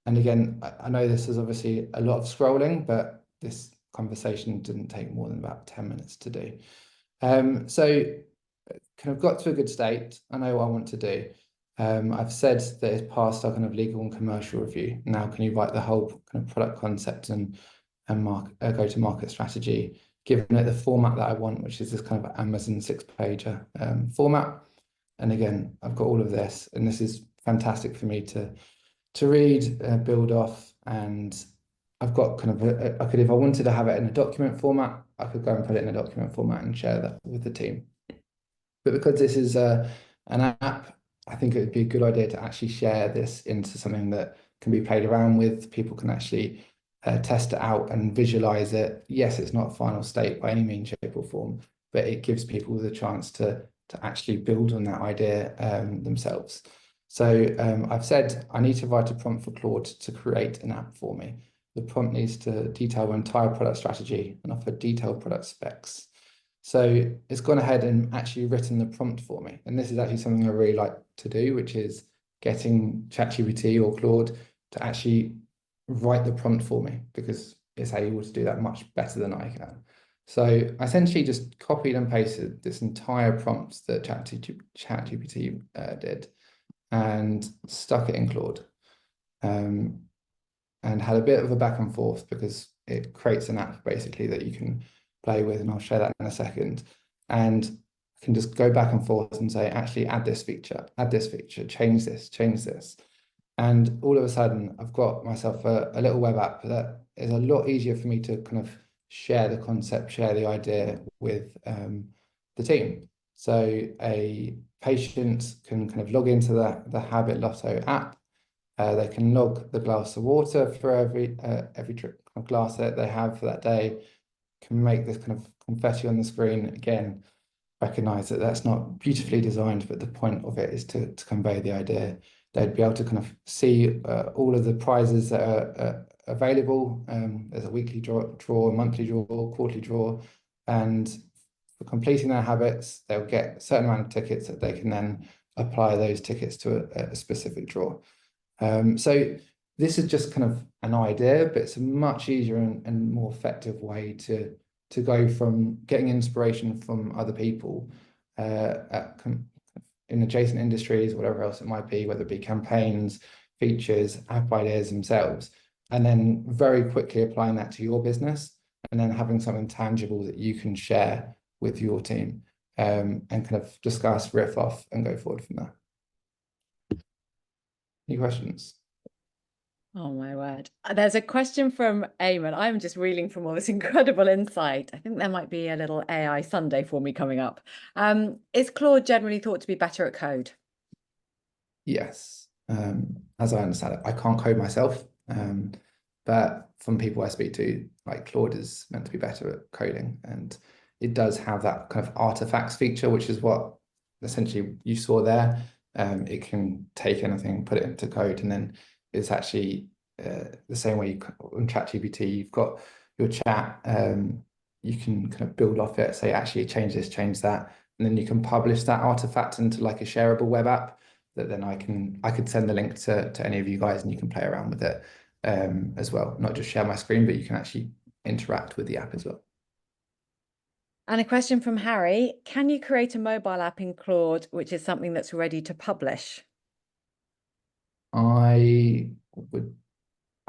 And again, I know this is obviously a lot of scrolling, but this conversation didn't take more than about 10 minutes to do. So kind of got to a good state. I know what I want to do. I've said that it's passed our kind of legal and commercial review. Now, can you write the whole kind of product concept and go-to-market strategy, given it the format that I want, which is this kind of Amazon 6-pager format. And again, I've got all of this, and this is fantastic for me to read, build off, and I've got kind of I could, if I wanted to have it in a document format, I could go and put it in a document format and share that with the team. But because this is an app, I think it would be a good idea to actually share this into something that can be played around with. People can actually test it out and visualize it. Yes, it's not a final state by any means, shape, or form, but it gives people the chance to actually build on that idea themselves. So I've said I need to write a prompt for Claude to create an app for me. The prompt needs to detail my entire product strategy and offer detailed product specs. So it's gone ahead and actually written the prompt for me. And this is actually something I really like to do, which is getting ChatGPT or Claude to actually write the prompt for me, because it's able to do that much better than I can. So I essentially just copied and pasted this entire prompt that ChatGPT did, and stuck it in Claude. And had a bit of a back and forth because it creates an app basically that you can play with, and I'll share that in a second. And I can just go back and forth and say, actually add this feature, change this. And all of a sudden I've got myself a little web app that is a lot easier for me to kind of share the concept, share the idea with the team. So a patient can kind of log into the Habit Lotto app. They can log the glass of water for every glass that they have for that day, can make this kind of confetti on the screen. Again, recognize that that's not beautifully designed, but the point of it is to convey the idea. They'd be able to kind of see all of the prizes that are available. There's a weekly draw, a monthly draw, quarterly draw, and for completing their habits, they'll get a certain amount of tickets that they can then apply those tickets to a specific draw. So this is just kind of an idea, but it's a much easier and more effective way to go from getting inspiration from other people in adjacent industries, whatever else it might be, whether it be campaigns, features, app ideas themselves, and then very quickly applying that to your business, and then having something tangible that you can share with your team, and kind of discuss, riff off, and go forward from there. Any questions? Oh my word. There's a question from Eamon. I'm just reeling from all this incredible insight. I think there might be a little AI Sunday for me coming up. Is Claude generally thought to be better at code? Yes. As I understand it, I can't code myself, but from people I speak to, like, Claude is meant to be better at coding, and it does have that kind of artifacts feature, which is what essentially you saw there. It can take anything, put it into code, and then it's actually the same way on ChatGPT, you've got your chat, you can kind of build off it, say, actually change this, change that, and then you can publish that artifact into like a shareable web app that then I could send the link to any of you guys, and you can play around with it as well. Not just share my screen, but you can actually interact with the app as well. And a question from Harry, can you create a mobile app in Claude, which is something that's ready to publish? I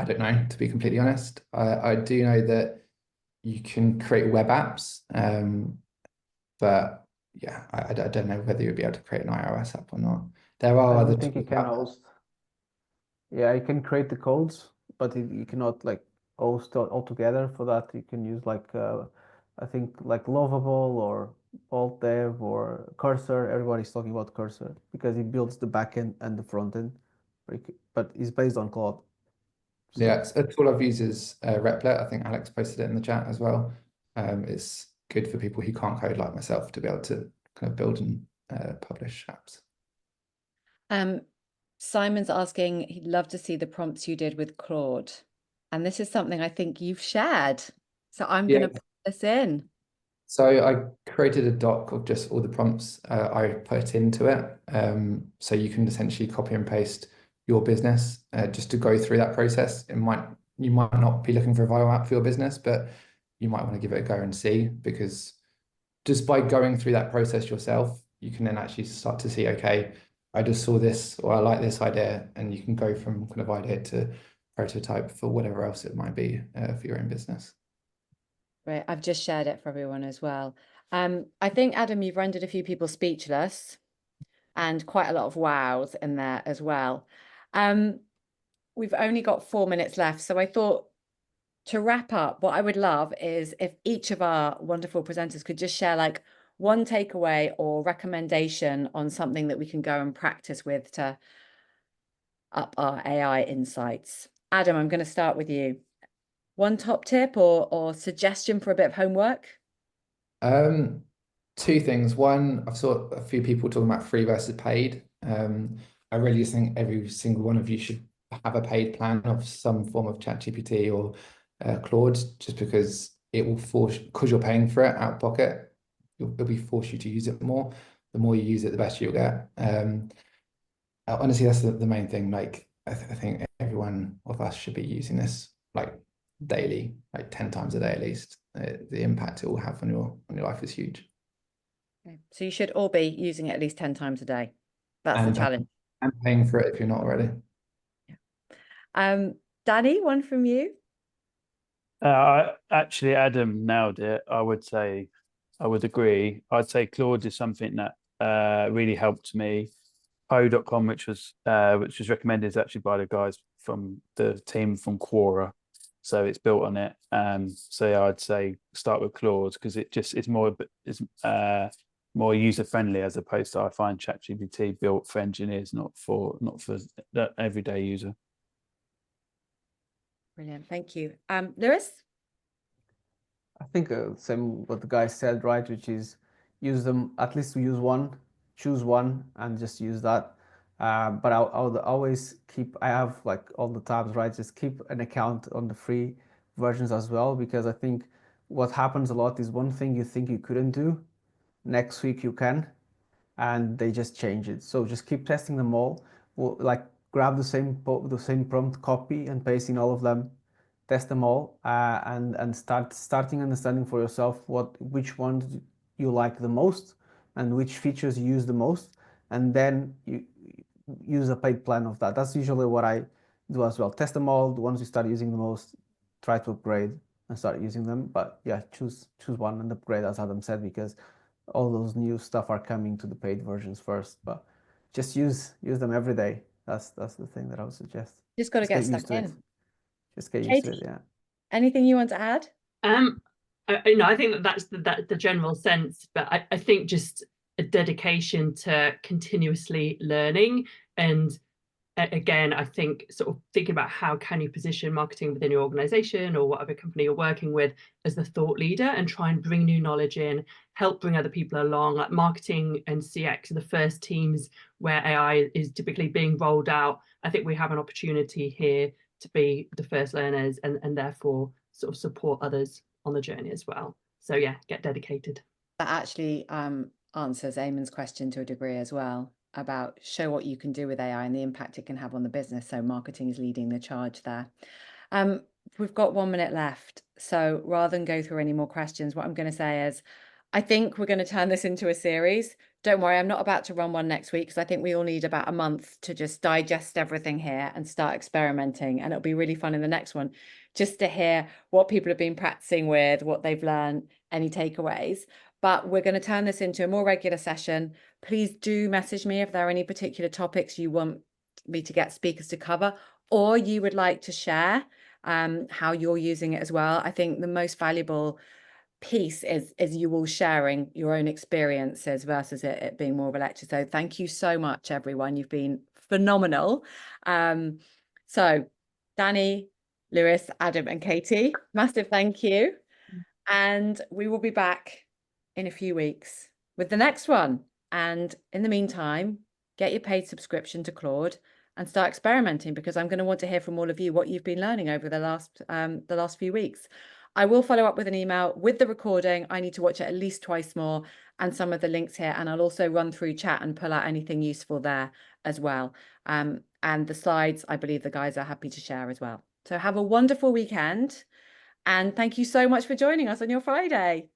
don't know, to be completely honest. I do know that you can create web apps, but yeah, I don't know whether you'll be able to create an iOS app or not. There are I other don't think you tools can out there. host. Yeah, you can create the codes, but you cannot like host all together. For that, you can use like I think like Lovable or Alt Dev or Cursor. Everybody's talking about Cursor because it builds the backend and the front end, but it's based on Claude. So, Yeah, a tool I've used is Replit. I think Alex posted it in the chat as well. It's good for people who can't code like myself to be able to kind of build and publish apps. Simon's asking, he'd love to see the prompts you did with Claude. And this is something I think you've shared. So I'm going to put this in. So I created a doc of just all the prompts I put into it. So you can essentially copy and paste your business just to go through that process. You might not be looking for a viral app for your business, but you might want to give it a go and see, because just by going through that process yourself, you can then actually start to see, okay, I just saw this, or I like this idea, and you can go from kind of idea to prototype for whatever else it might be for your own business. Right, I've just shared it for everyone as well. I think, Adam, you've rendered a few people speechless and quite a lot of wows in there as well. We've only got 4 minutes left, so I thought to wrap up, what I would love is if each of our wonderful presenters could just share like one takeaway or recommendation on something that we can go and practice with to up our AI insights. Adam, I'm going to start with you. One top tip or suggestion for a bit of homework? Two things. One, I've saw a few people talking about free versus paid. I really just think every single one of you should have a paid plan of some form of ChatGPT or Claude, just because it will force, because you're paying for it out of pocket, it'll be force you to use it more. The more you use it, the better you'll get. Honestly, that's the main thing. Like, I think every one of us should be using this like daily, like 10 times a day at least. The impact it will have on your life is huge. Okay. So you should all be using it at least 10 times a day. That's the And challenge. And paying for it if you're not already. Danny, one from you. Actually, Adam nailed it. I would say, I would agree. I'd say Claude is something that really helped me. Podup.com, which was recommended, is actually by the guys from the team from Quora, so it's built on it. So yeah, I'd say start with Claude because it's more user friendly, as opposed to, I find ChatGPT built for engineers, not for the everyday user. Brilliant, thank you. Lewis? I think same what the guy said, right? Which is use them, at least use one, choose one, and just use that. But I would always keep, I have like all the tabs, right? Just keep an account on the free versions as well, because I think what happens a lot is one thing you think you couldn't do, next week you can, and they just change it. So just keep testing them all. Like grab the same prompt, copy and paste in all of them, test them all, and starting understanding for yourself which ones you like the most and which features you use the most, and then you use a paid plan of that. That's usually what I do as well. Test them all. The ones you start using the most, try to upgrade and start using them. But yeah, choose one and upgrade, as Adam said, because all those new stuff are coming to the paid versions first. But just use them every day. That's the thing that I would suggest. Just got to get used stuck to it. in. Just get used to it. Katie, Yeah. anything you want to add? I think that's the general sense, but I think just a dedication to continuously learning. And again, I think sort of thinking about how can you position marketing within your organization or whatever company you're working with as the thought leader, and try and bring new knowledge in, help bring other people along. Like marketing and CX are the first teams where AI is typically being rolled out. I think we have an opportunity here to be the first learners and therefore sort of support others on the journey as well. So yeah, get dedicated. That actually answers Eamon's question to a degree as well, about show what you can do with AI and the impact it can have on the business. So marketing is leading the charge there. We've got 1 minute left. So rather than go through any more questions, what I'm going to say is, I think we're going to turn this into a series. Don't worry, I'm not about to run one next week, because I think we all need about a month to just digest everything here and start experimenting. And it'll be really fun in the next one, just to hear what people have been practicing with, what they've learned, any takeaways. But we're going to turn this into a more regular session. Please do message me if there are any particular topics you want me to get speakers to cover, or you would like to share how you're using it as well. I think the most valuable piece is you all sharing your own experiences versus it being more of a lecture. So thank you so much, everyone. You've been phenomenal. So Danny, Lewis, Adam, and Katie, massive thank you. And we will be back in a few weeks with the next one. And in the meantime, get your paid subscription to Claude and start experimenting, because I'm going to want to hear from all of you what you've been learning over the last few weeks. I will follow up with an email with the recording. I need to watch it at least twice more, and some of the links here. And I'll also run through chat and pull out anything useful there as well. And the slides, I believe the guys are happy to share as well. So have a wonderful weekend. And thank you so much for joining us on your Friday.